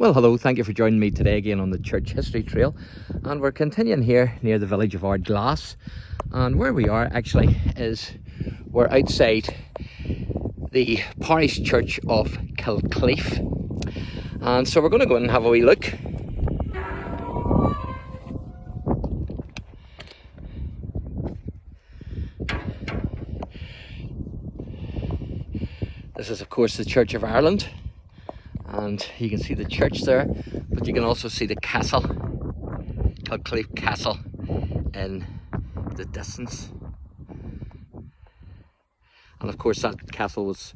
Well, hello, thank you for joining me today again on the Church History Trail, and we're continuing here near the village of ARDGLASS. And where we are actually is we're outside the parish church of KILCLIEF, and so we're going to go in and have a wee look. This is of course the Church of Ireland, and you can see the church there, but you can also see the castle, KILCLIEF Castle, in the distance. And of course that castle was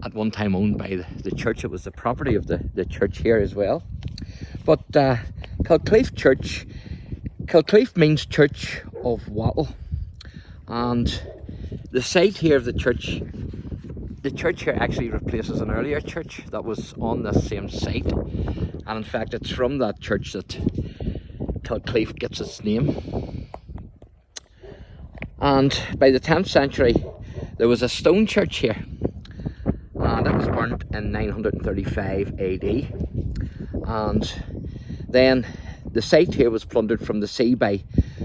at one time owned by the church. It was the property of the church here as well. But KILCLIEF Church, KILCLIEF means Church of Wattle, and the site here of the church here actually replaces an earlier church that was on the same site, and in fact it's from that church that KILCLIEF gets its name. And by the 10th century there was a stone church here, and it was burnt in 935 AD, and then the site here was plundered from the sea by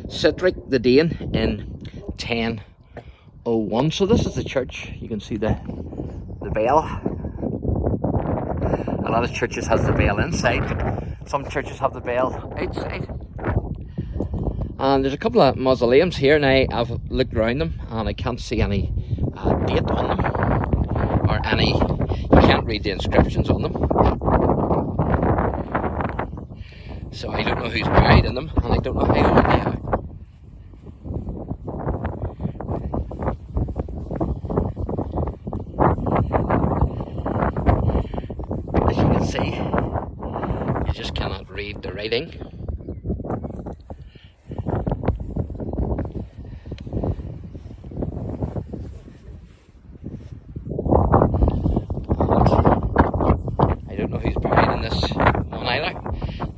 Cedric the Dane in 1001. So this is the church. You can see the bell. A lot of churches has the bell inside, some churches have the bell outside. And there's a couple of mausoleums here. Now I've looked around them and I can't see any date on them, or any, you can't read the inscriptions on them, so I don't know who's buried in them, and I don't know how old they are. As you can see, you just cannot read the writing.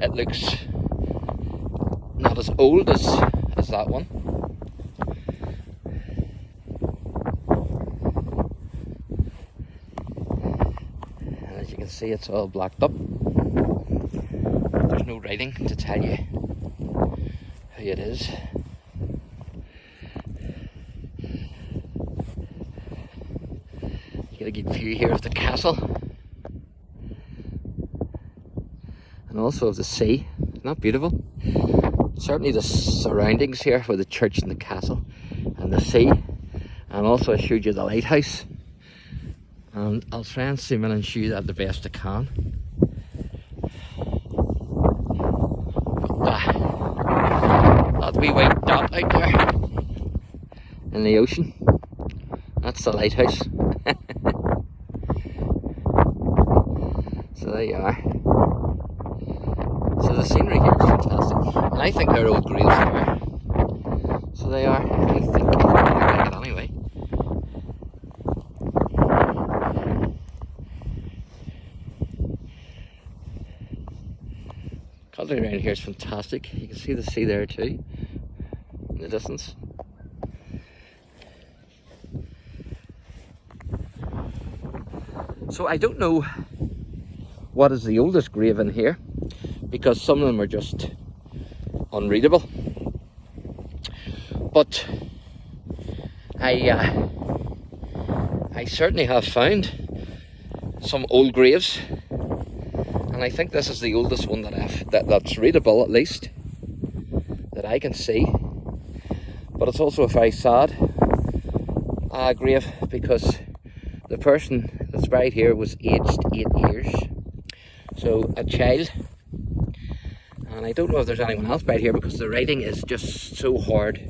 It looks not as old as that one. And as you can see, it's all blacked up. There's no writing to tell you who it is. You get a good view here of the castle, and also of the sea. Isn't that beautiful? Certainly the surroundings here with the church and the castle and the sea, and also I showed you the lighthouse, and I'll try and zoom in and show you that the best I can. But that wee white dot out there in the ocean, that's the lighthouse. So there you are. So the scenery here is fantastic, and I think they're old graves here. So they are, I think they look like it anyway. Country around here is fantastic. You can see the sea there too, in the distance. So I don't know what is the oldest grave in here, because some of them are just unreadable. But I certainly have found some old graves, and I think this is the oldest one that's readable, at least that I can see. But it's also a very sad grave, because the person that's buried here was aged 8 years, so a child. And I don't know if there's anyone else buried here, because the writing is just so hard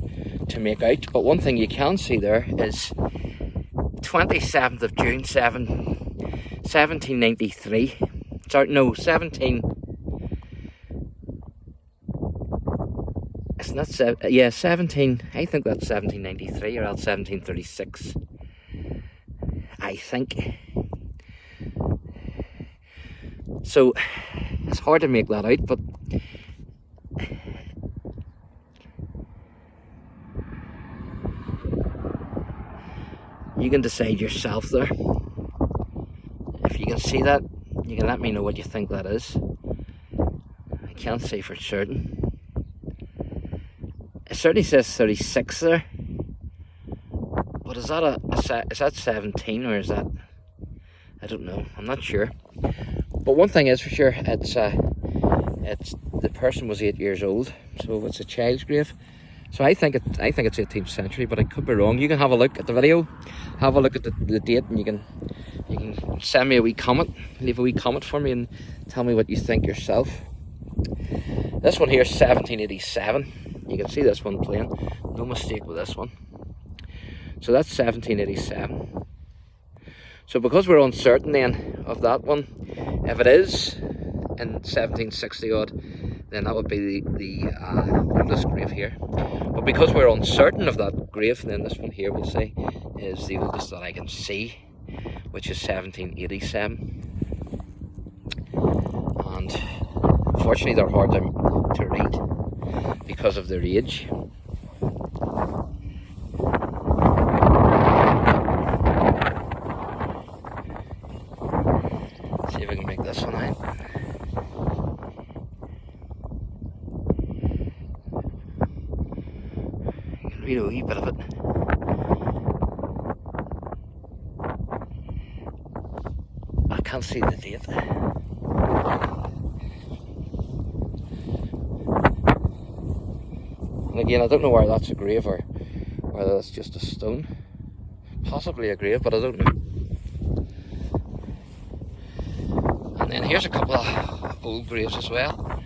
to make out. But one thing you can see there is 27th of June 1793. Sorry, no, 17. It's not 17. I think that's 1793 or else 1736. I think. So it's hard to make that out, but you can decide yourself there. If you can see that, You can let me know what you think that is. I can't say for certain. It certainly says 36 there. But is that 17 or is that... I don't know. I'm not sure. But one thing is for sure, it's the person was 8 years old, so it's a child's grave. So I think it's 18th century, but I could be wrong. You can have a look at the video, have a look at the date, and you can send me a wee comment, leave a wee comment for me, and tell me what you think yourself. This one here is 1787. You can see this one plain. No mistake with this one. So that's 1787. So because we're uncertain then of that one, if it is in 1760 odd, then that would be the oldest grave here. But because we're uncertain of that grave, then this one here we'll say is the oldest that I can see, which is 1787. And unfortunately they're hard to read because of their age. See if we can make this one out. You can read a wee bit of it. I can't see the date. And again, I don't know whether that's a grave or whether that's just a stone. Possibly a grave, but I don't know. And then here's a couple of old graves as well.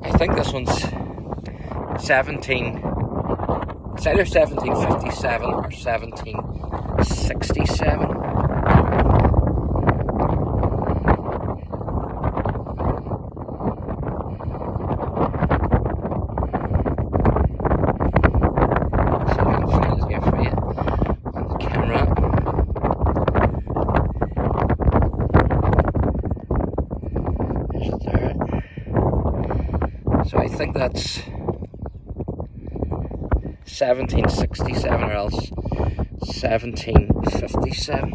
I think this one's it's either 1757 or 1767. So I think that's 1767 or else 1757.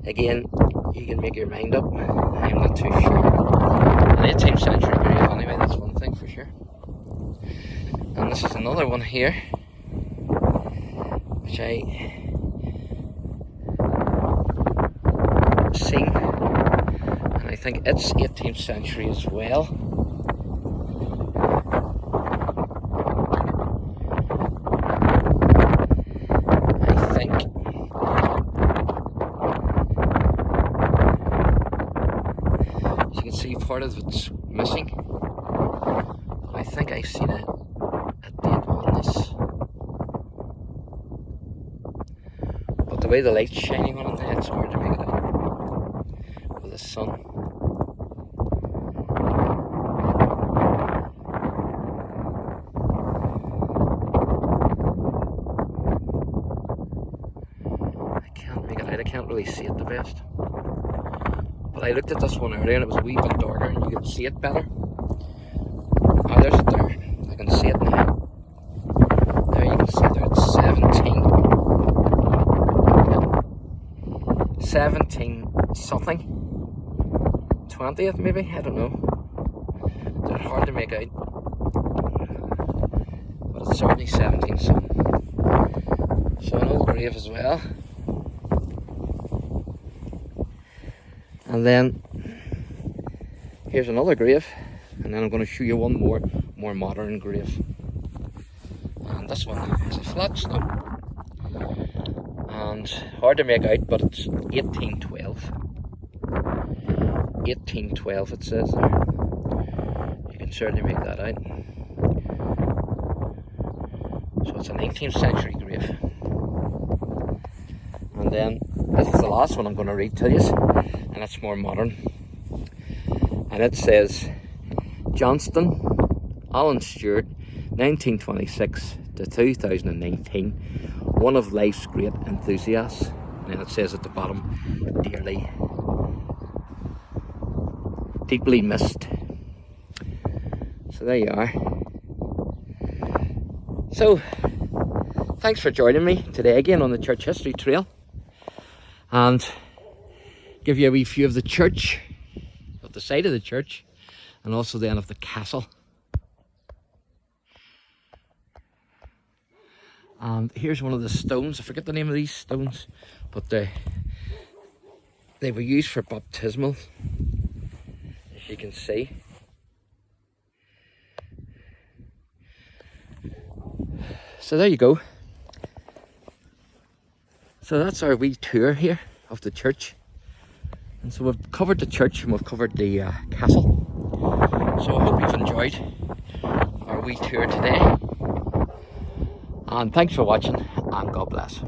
Again, you can make your mind up. I'm not too sure. An 18th century grave anyway, that's one thing for sure. And this is another one here, which I seen, and I think it's 18th century as well. See, part of it's missing. I think I've seen a date on this. But the way the light's shining on it, it's hard to make it out with the sun. I can't make it out, I can't really see it the best. But I looked at this one earlier and it was a wee bit darker and you could see it better. Oh, there's it there. I can see it now. There you can see there, it's 17 something. 20th maybe? I don't know. They're hard to make out. But it's certainly 17 something. So an old grave as well. And then here's another grave, and then I'm going to show you one more modern grave. And this one is a flat stone, and hard to make out, but it's 1812. 1812 it says there. You can certainly make that out. So it's a 19th century grave. And then this is the last one I'm going to read to you, and it's more modern. And it says, Johnston, Alan Stewart, 1926 to 2019, one of life's great enthusiasts. And then it says at the bottom, deeply missed. So there you are. So thanks for joining me today again on the Church History Trail, and give you a wee view of the church, of the side of the church, and also then of the castle. And here's one of the stones. I forget the name of these stones, but they were used for baptismal, as you can see. So there you go. So that's our wee tour here of the church. And so we've covered the church and we've covered the castle. So I hope you've enjoyed our wee tour today. And thanks for watching, and God bless.